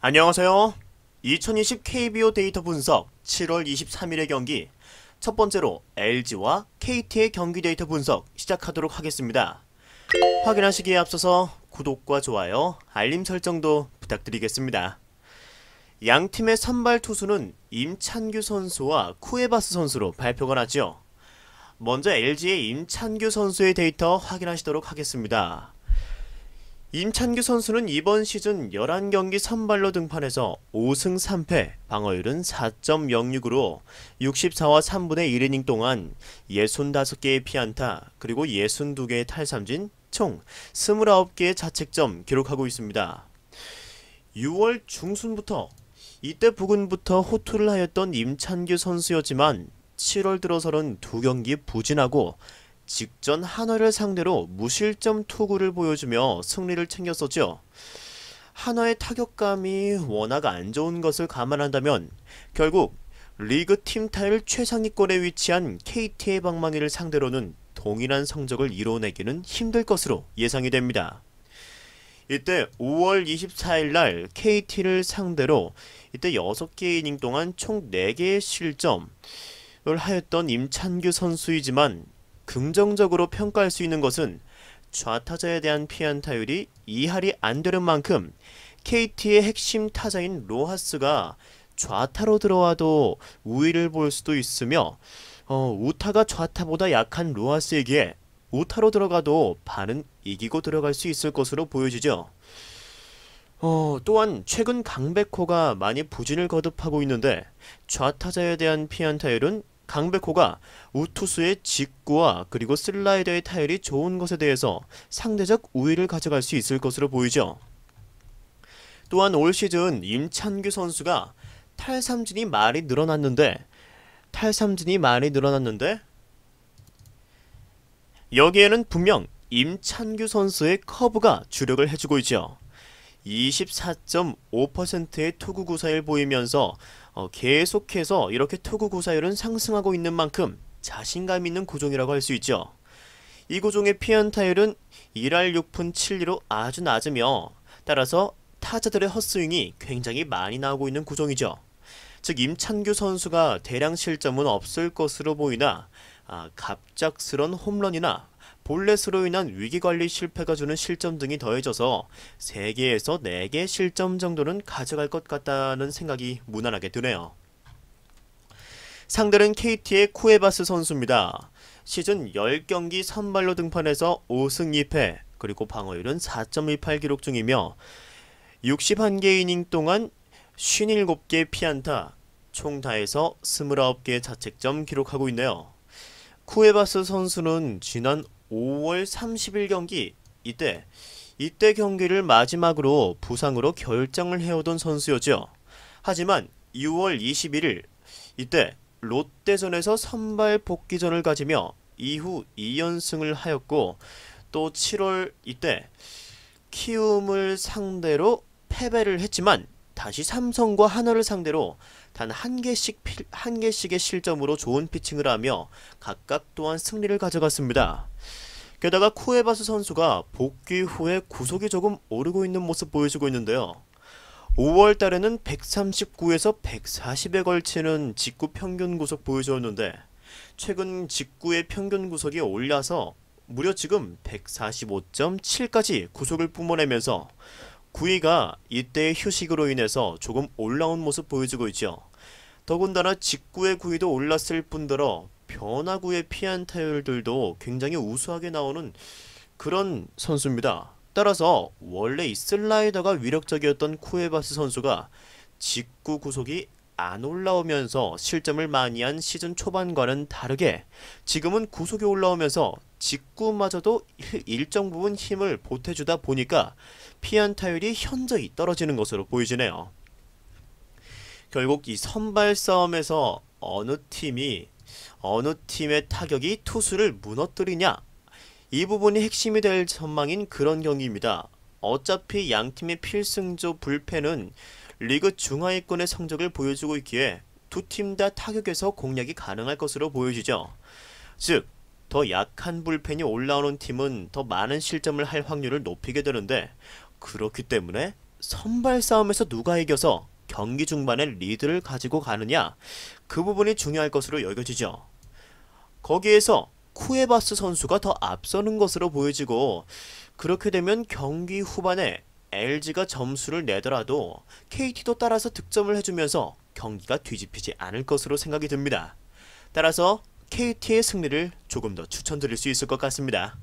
안녕하세요. 2020 KBO 데이터 분석 7월 23일의 경기 첫 번째로 LG와 KT의 경기 데이터 분석 시작하도록 하겠습니다. 확인하시기에 앞서서 구독과 좋아요, 알림 설정도 부탁드리겠습니다. 양 팀의 선발 투수는 임찬규 선수와 쿠에바스 선수로 발표가 났죠. 먼저 LG의 임찬규 선수의 데이터 확인하시도록 하겠습니다. 임찬규 선수는 이번 시즌 11경기 선발로 등판해서 5승 3패, 방어율은 4.06으로 64와 3분의 1이닝 동안 65개의 피안타, 그리고 62개의 탈삼진, 총 29개의 자책점 기록하고 있습니다. 6월 중순부터 이때 부근부터 호투를 하였던 임찬규 선수였지만 7월 들어서는 2경기 부진하고 직전 한화를 상대로 무실점 투구를 보여주며 승리를 챙겼었죠. 한화의 타격감이 워낙 안 좋은 것을 감안한다면 결국 리그 팀 타율 최상위권에 위치한 KT의 방망이를 상대로는 동일한 성적을 이뤄내기는 힘들 것으로 예상이 됩니다. 이때 5월 24일 날 KT를 상대로 이때 6개 이닝 동안 총 4개의 실점을 하였던 임찬규 선수이지만 긍정적으로 평가할 수 있는 것은 좌타자에 대한 피안타율이 2할이 안 되는 만큼 KT의 핵심 타자인 로하스가 좌타로 들어와도 우위를 볼 수도 있으며 우타가 좌타보다 약한 로하스에게 우타로 들어가도 반은 이기고 들어갈 수 있을 것으로 보여지죠. 또한 최근 강백호가 많이 부진을 거듭하고 있는데 좌타자에 대한 피안타율은 강백호가 우투수의 직구와 그리고 슬라이더의 타율이 좋은 것에 대해서 상대적 우위를 가져갈 수 있을 것으로 보이죠. 또한 올 시즌 임찬규 선수가 탈삼진이 많이 늘어났는데 여기에는 분명 임찬규 선수의 커브가 주력을 해주고 있죠. 24.5%의 투구 구사율 보이면서 계속해서 이렇게 투구 구사율은 상승하고 있는 만큼 자신감 있는 구종이라고 할 수 있죠. 이 구종의 피안타율은 1할 6푼 7리로 아주 낮으며 따라서 타자들의 헛스윙이 굉장히 많이 나오고 있는 구종이죠. 즉 임찬규 선수가 대량 실점은 없을 것으로 보이나 갑작스런 홈런이나 볼넷으로 인한 위기관리 실패가 주는 실점 등이 더해져서 3개에서 4개 실점 정도는 가져갈 것 같다는 생각이 무난하게 드네요. 상대는 KT의 쿠에바스 선수입니다. 시즌 10경기 선발로 등판해서 5승 2패, 그리고 방어율은 4.18 기록 중이며 61개 이닝 동안 57개 피안타, 총 다해서 29개의 자책점 기록하고 있네요. 쿠에바스 선수는 지난 5월 30일 경기 이때 경기를 마지막으로 부상으로 결장을 해오던 선수였죠. 하지만 6월 21일 이때 롯데전에서 선발 복귀전을 가지며 이후 2연승을 하였고 또 7월 이때 키움을 상대로 패배를 했지만 다시 삼성과 한화를 상대로 단 한 개씩의 실점으로 좋은 피칭을 하며 각각 또한 승리를 가져갔습니다. 게다가 쿠에바스 선수가 복귀 후에 구속이 조금 오르고 있는 모습 보여주고 있는데요. 5월 달에는 139에서 140에 걸치는 직구 평균 구속 보여주었는데 최근 직구의 평균 구속이 올라서 무려 지금 145.7까지 구속을 뿜어내면서 구위가 이때의 휴식으로 인해서 조금 올라온 모습 보여주고 있죠. 더군다나 직구의 구위도 올랐을 뿐더러 변화구의 피안타율들도 굉장히 우수하게 나오는 그런 선수입니다. 따라서 원래 이 슬라이더가 위력적이었던 쿠에바스 선수가 직구 구속이 안 올라오면서 실점을 많이 한 시즌 초반과는 다르게 지금은 구속이 올라오면서 직구마저도 일정 부분 힘을 보태주다 보니까 피안타율이 현저히 떨어지는 것으로 보이지네요. 결국 이 선발 싸움에서 어느 팀의 타격이 투수를 무너뜨리냐, 이 부분이 핵심이 될 전망인 그런 경기입니다. 어차피 양팀의 필승조 불펜은 리그 중하위권의 성적을 보여주고 있기에 두 팀 다 타격에서 공략이 가능할 것으로 보여지죠. 즉, 더 약한 불펜이 올라오는 팀은 더 많은 실점을 할 확률을 높이게 되는데, 그렇기 때문에 선발 싸움에서 누가 이겨서 경기 중반에 리드를 가지고 가느냐, 그 부분이 중요할 것으로 여겨지죠. 거기에서 쿠에바스 선수가 더 앞서는 것으로 보여지고, 그렇게 되면 경기 후반에 LG가 점수를 내더라도 KT도 따라서 득점을 해주면서 경기가 뒤집히지 않을 것으로 생각이 듭니다. 따라서 KT의 승리를 조금 더 추천드릴 수 있을 것 같습니다.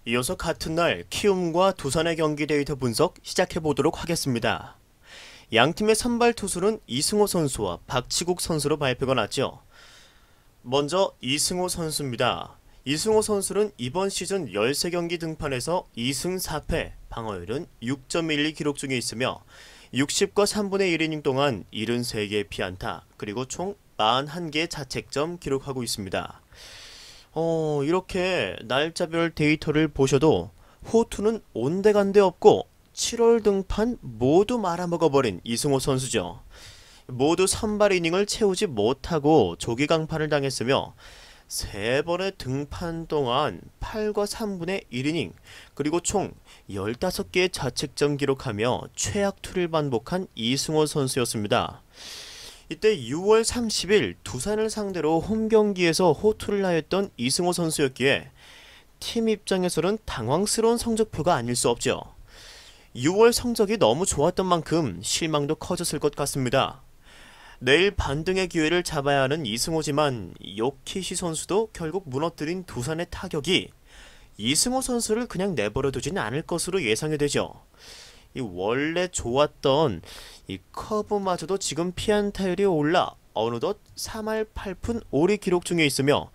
이어서 같은 날 키움과 두산의 경기 데이터 분석 시작해보도록 하겠습니다. 양팀의 선발 투수는 이승호 선수와 박치국 선수로 발표가 났죠. 먼저 이승호 선수입니다. 이승호 선수는 이번 시즌 13경기 등판에서 2승 4패, 방어율은 6.12 기록 중에 있으며 60과 3분의 1이닝 동안 73개의 피안타, 그리고 총 41개의 자책점 기록하고 있습니다. 이렇게 날짜별 데이터를 보셔도 호투는 온데간데 없고 7월 등판 모두 말아먹어버린 이승호 선수죠. 모두 선발 이닝을 채우지 못하고 조기 강판을 당했으며 3번의 등판 동안 8과 3분의 1이닝, 그리고 총 15개의 자책점 기록하며 최악투를 반복한 이승호 선수였습니다. 이때 6월 30일 두산을 상대로 홈경기에서 호투를 하였던 이승호 선수였기에 팀 입장에서는 당황스러운 성적표가 아닐 수 없죠. 6월 성적이 너무 좋았던 만큼 실망도 커졌을 것 같습니다. 내일 반등의 기회를 잡아야 하는 이승호지만 요키시 선수도 결국 무너뜨린 두산의 타격이 이승호 선수를 그냥 내버려두지는 않을 것으로 예상이 되죠. 이 원래 좋았던 이 커브마저도 지금 피안타율이 올라 어느덧 3할 8푼 5리 기록 중에 있으며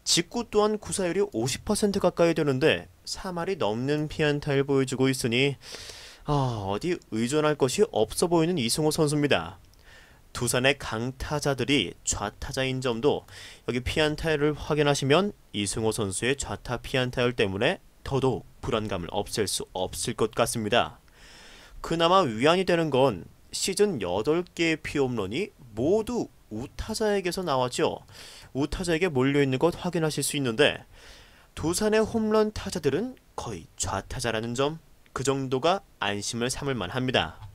직구 또한 구사율이 50% 가까이 되는데 3할이 넘는 피안타를 보여주고 있으니 어디 의존할 것이 없어 보이는 이승호 선수입니다. 두산의 강타자들이 좌타자인 점도 여기 피안타율을 확인하시면 이승호 선수의 좌타 피안타율 때문에 더더욱 불안감을 없앨 수 없을 것 같습니다. 그나마 위안이 되는 건 시즌 8개의 피홈런이 모두 우타자에게서 나왔죠. 우타자에게 몰려있는 것 확인하실 수 있는데 두산의 홈런 타자들은 거의 좌타자라는 점, 그 정도가 안심을 삼을 만합니다.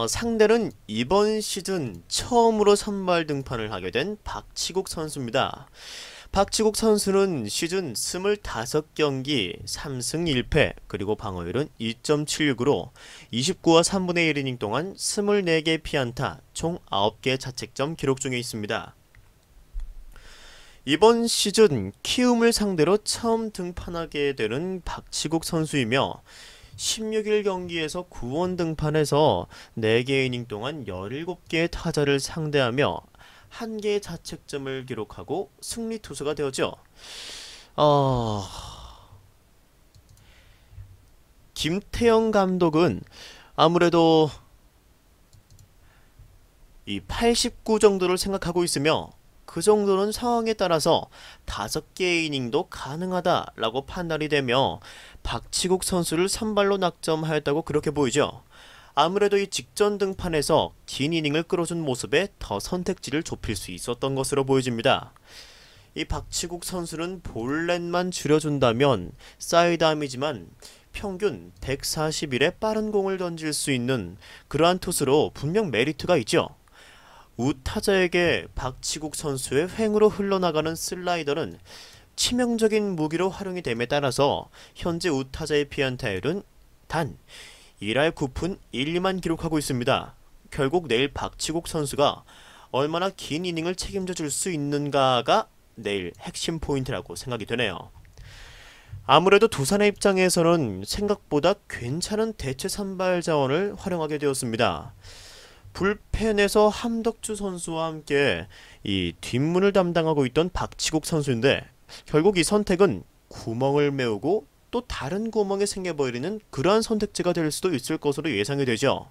상대는 이번 시즌 처음으로 선발 등판을 하게 된 박치국 선수입니다. 박치국 선수는 시즌 25경기 3승 1패, 그리고 방어율은 2.76으로 29와 3분의 1이닝 동안 24개 피안타, 총 9개 자책점 기록 중에 있습니다. 이번 시즌 키움을 상대로 처음 등판하게 되는 박치국 선수이며 16일 경기에서 9원 등판해서 4개 이닝 동안 17개의 타자를 상대하며 1개의 자책점을 기록하고 승리 투수가 되었죠. 김태형 감독은 아무래도 이 89 정도를 생각하고 있으며 그 정도는 상황에 따라서 5개의 이닝도 가능하다라고 판단이 되며 박치국 선수를 선발로 낙점하였다고 그렇게 보이죠. 아무래도 이 직전 등판에서 긴 이닝을 끌어준 모습에 더 선택지를 좁힐 수 있었던 것으로 보여집니다. 이 박치국 선수는 볼넷만 줄여준다면 사이드암이지만 평균 141의 빠른 공을 던질 수 있는 그러한 투수로 분명 메리트가 있죠. 우타자에게 박치국 선수의 횡으로 흘러나가는 슬라이더는 치명적인 무기로 활용이 됨에 따라서 현재 우타자의 피안타율은 단 1할 9푼 1, 2만 기록하고 있습니다. 결국 내일 박치국 선수가 얼마나 긴 이닝을 책임져 줄 수 있는가가 내일 핵심 포인트라고 생각이 되네요. 아무래도 두산의 입장에서는 생각보다 괜찮은 대체 선발 자원을 활용하게 되었습니다. 불펜에서 함덕주 선수와 함께 이 뒷문을 담당하고 있던 박치국 선수인데 결국 이 선택은 구멍을 메우고 또 다른 구멍이 생겨버리는 그러한 선택지가 될 수도 있을 것으로 예상이 되죠.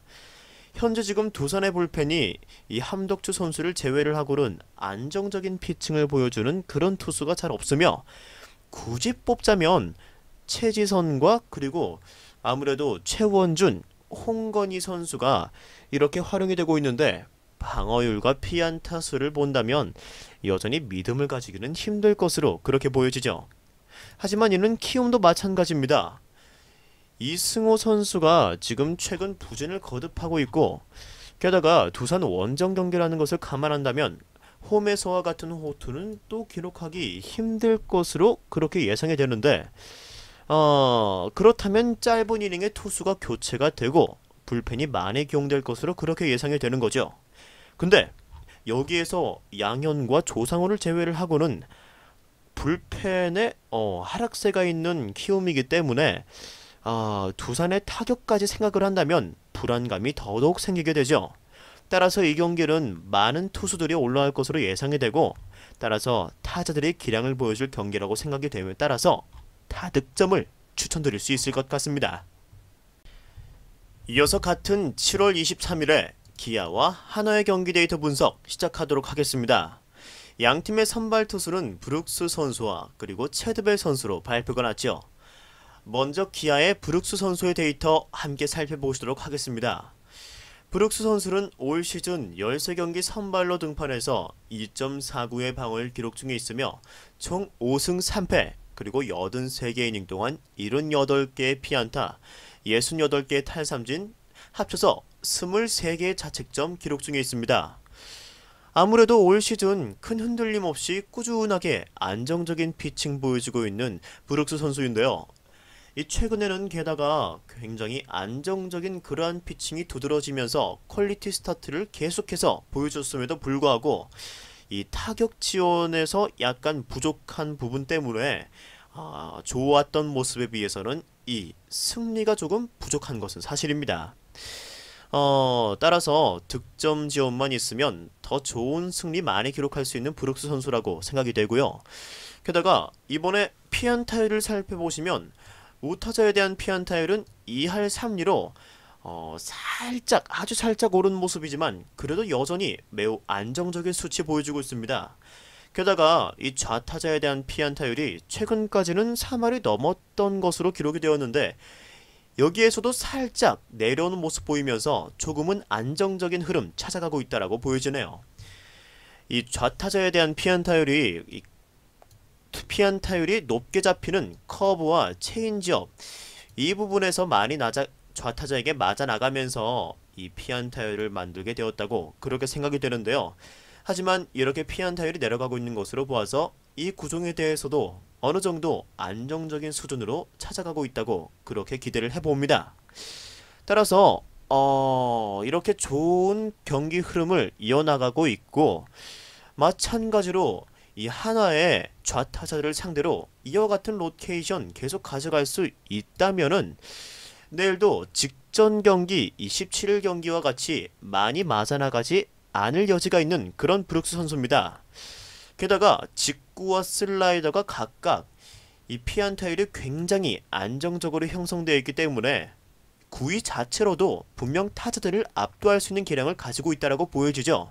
현재 지금 두산의 불펜이 이 함덕주 선수를 제외를 하고는 안정적인 피칭을 보여주는 그런 투수가 잘 없으며, 굳이 뽑자면 최지선과 그리고 아무래도 최원준, 홍건희 선수가 이렇게 활용이 되고 있는데, 방어율과 피안타 수를 본다면 여전히 믿음을 가지기는 힘들 것으로 그렇게 보여지죠. 하지만 이는 키움도 마찬가지입니다. 이승호 선수가 지금 최근 부진을 거듭하고 있고, 게다가 두산 원정 경기라는 것을 감안한다면 홈에서와 같은 호투는 또 기록하기 힘들 것으로 그렇게 예상이 되는데, 그렇다면 짧은 이닝의 투수가 교체가 되고 불펜이 많이 기용될 것으로 그렇게 예상이 되는 거죠. 근데 여기에서 양현과 조상우를 제외를 하고는 불펜에 하락세가 있는 키움이기 때문에 두산의 타격까지 생각을 한다면 불안감이 더더욱 생기게 되죠. 따라서 이 경기는 많은 투수들이 올라갈 것으로 예상이 되고, 따라서 타자들이 기량을 보여줄 경기라고 생각이 됨에 따라서 다득점을 추천드릴 수 있을 것 같습니다. 이어서 같은 7월 23일에 기아와 한화의 경기 데이터 분석 시작하도록 하겠습니다. 양팀의 선발 투수는 브룩스 선수와 그리고 체드벨 선수로 발표가 났죠. 먼저 기아의 브룩스 선수의 데이터 함께 살펴보시도록 하겠습니다. 브룩스 선수는 올 시즌 13경기 선발로 등판해서 2.49의 방어를 기록 중에 있으며 총 5승 3패 그리고 83개 이닝 동안 78개의 피안타, 68개의 탈삼진, 합쳐서 23개의 자책점 기록 중에 있습니다. 아무래도 올 시즌 큰 흔들림 없이 꾸준하게 안정적인 피칭 보여주고 있는 브룩스 선수인데요. 이 최근에는 게다가 굉장히 안정적인 그러한 피칭이 두드러지면서 퀄리티 스타트를 계속해서 보여줬음에도 불구하고 이 타격 지원에서 약간 부족한 부분 때문에 좋았던 모습에 비해서는 이 승리가 조금 부족한 것은 사실입니다. 따라서 득점 지원만 있으면 더 좋은 승리 많이 기록할 수 있는 브룩스 선수라고 생각이 되고요. 게다가 이번에 피안타율을 살펴보시면 우타자에 대한 피안타율은 2할 3리로 아주 살짝 오른 모습이지만 그래도 여전히 매우 안정적인 수치 보여주고 있습니다. 게다가 이 좌타자에 대한 피안타율이 최근까지는 3할이 넘었던 것으로 기록이 되었는데, 여기에서도 살짝 내려오는 모습 보이면서 조금은 안정적인 흐름 찾아가고 있다라고 보여지네요. 이 좌타자에 대한 피안타율이 높게 잡히는 커브와 체인지업, 이 부분에서 많이 좌타자에게 맞아 나가면서 이 피안타율을 만들게 되었다고 그렇게 생각이 되는데요. 하지만 이렇게 피안타율이 내려가고 있는 것으로 보아서 이 구종에 대해서도 어느 정도 안정적인 수준으로 찾아가고 있다고 그렇게 기대를 해봅니다. 따라서 이렇게 좋은 경기 흐름을 이어나가고 있고, 마찬가지로 이 한화의 좌타자를 상대로 이와 같은 로테이션 계속 가져갈 수 있다면은 내일도 직전 경기 17일 경기와 같이 많이 맞아나가지 않을 여지가 있는 그런 브룩스 선수입니다. 게다가 직구와 슬라이더가 각각 이 피안타율이 굉장히 안정적으로 형성되어 있기 때문에 구위 자체로도 분명 타자들을 압도할 수 있는 기량을 가지고 있다고 보여지죠.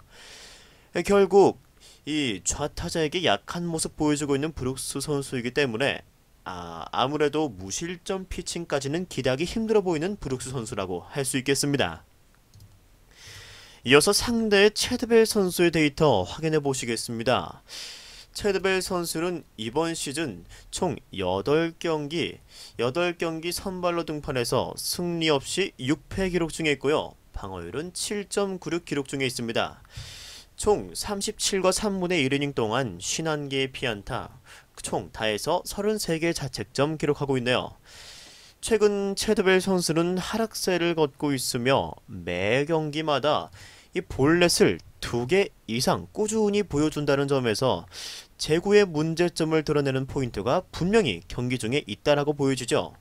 결국 이 좌타자에게 약한 모습 보여주고 있는 브룩스 선수이기 때문에 아무래도 무실점 피칭까지는 기대하기 힘들어 보이는 브룩스 선수라고 할 수 있겠습니다. 이어서 상대의 체드벨 선수의 데이터 확인해 보시겠습니다. 체드벨 선수는 이번 시즌 총 8경기 선발로 등판해서 승리 없이 6패 기록 중에 있고요. 방어율은 7.96 기록 중에 있습니다. 총 37과 3분의 1이닝 동안 51개의 피안타, 총 다해서 33개의 자책점 기록하고 있네요. 최근 체드벨 선수는 하락세를 걷고 있으며 매 경기마다 이 볼넷을 2개 이상 꾸준히 보여준다는 점에서 제구의 문제점을 드러내는 포인트가 분명히 경기 중에 있다라고 보여지죠.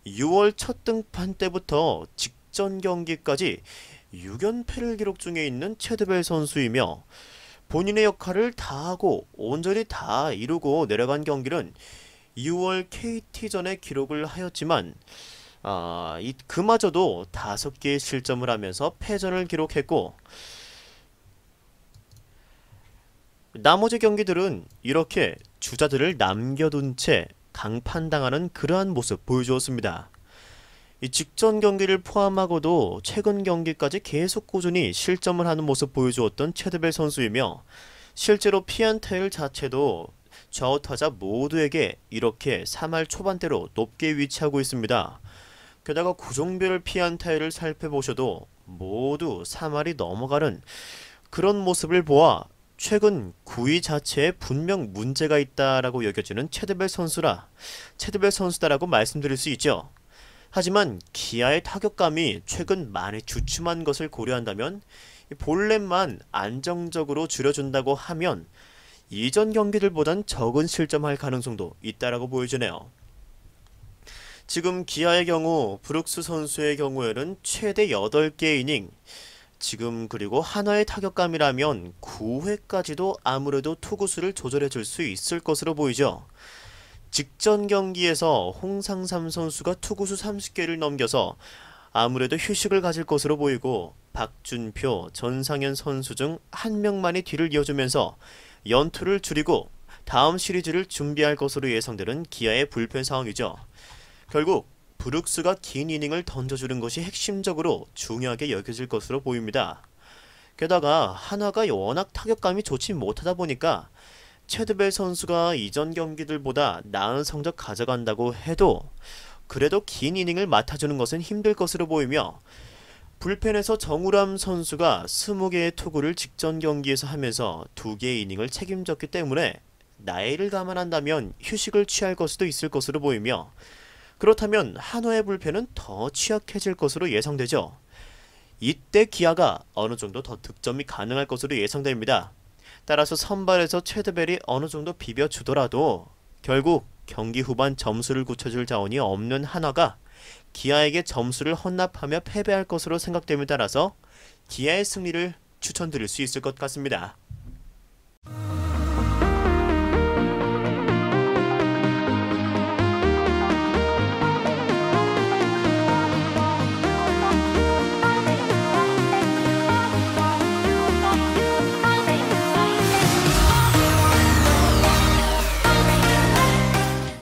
6월 첫 등판 때부터 직전 경기까지 6연패를 기록 중에 있는 체드벨 선수이며, 본인의 역할을 다하고 온전히 다 이루고 내려간 경기는 2월 KT전에 기록을 하였지만 그마저도 5개의 실점을 하면서 패전을 기록했고 나머지 경기들은 이렇게 주자들을 남겨둔 채 강판당하는 그러한 모습 보여주었습니다. 이 직전 경기를 포함하고도 최근 경기까지 계속 꾸준히 실점을 하는 모습 보여주었던 체드벨 선수이며 실제로 피안 타율 자체도 좌우 타자 모두에게 이렇게 3할 초반대로 높게 위치하고 있습니다. 게다가 구종별 피안 타율을 살펴보셔도 모두 3할이 넘어가는 그런 모습을 보아 최근 9위 자체에 분명 문제가 있다라고 여겨지는 체드벨 선수다라고 말씀드릴 수 있죠. 하지만 기아의 타격감이 최근 많이 주춤한 것을 고려한다면 볼넷만 안정적으로 줄여준다고 하면 이전 경기들보단 적은 실점할 가능성도 있다라고 보여지네요. 지금 기아의 경우 브룩스 선수의 경우에는 최대 8개 이닝 지금 그리고 한화의 타격감이라면 9회까지도 아무래도 투구수를 조절해줄 수 있을 것으로 보이죠. 직전 경기에서 홍상삼 선수가 투구수 30개를 넘겨서 아무래도 휴식을 가질 것으로 보이고 박준표, 전상현 선수 중 한 명만이 뒤를 이어주면서 연투를 줄이고 다음 시리즈를 준비할 것으로 예상되는 기아의 불펜 상황이죠. 결국 브룩스가 긴 이닝을 던져주는 것이 핵심적으로 중요하게 여겨질 것으로 보입니다. 게다가 한화가 워낙 타격감이 좋지 못하다 보니까 체드벨 선수가 이전 경기들보다 나은 성적 가져간다고 해도 그래도 긴 이닝을 맡아주는 것은 힘들 것으로 보이며 불펜에서 정우람 선수가 20개의 투구를 직전 경기에서 하면서 2개의 이닝을 책임졌기 때문에 나이를 감안한다면 휴식을 취할 것도 있을 것으로 보이며 그렇다면 한화의 불펜은 더 취약해질 것으로 예상되죠. 이때 기아가 어느 정도 더 득점이 가능할 것으로 예상됩니다. 따라서 선발에서 체드벨이 어느 정도 비벼주더라도 결국 경기 후반 점수를 굳혀줄 자원이 없는 한화가 기아에게 점수를 헌납하며 패배할 것으로 생각됨에 따라서 기아의 승리를 추천드릴 수 있을 것 같습니다.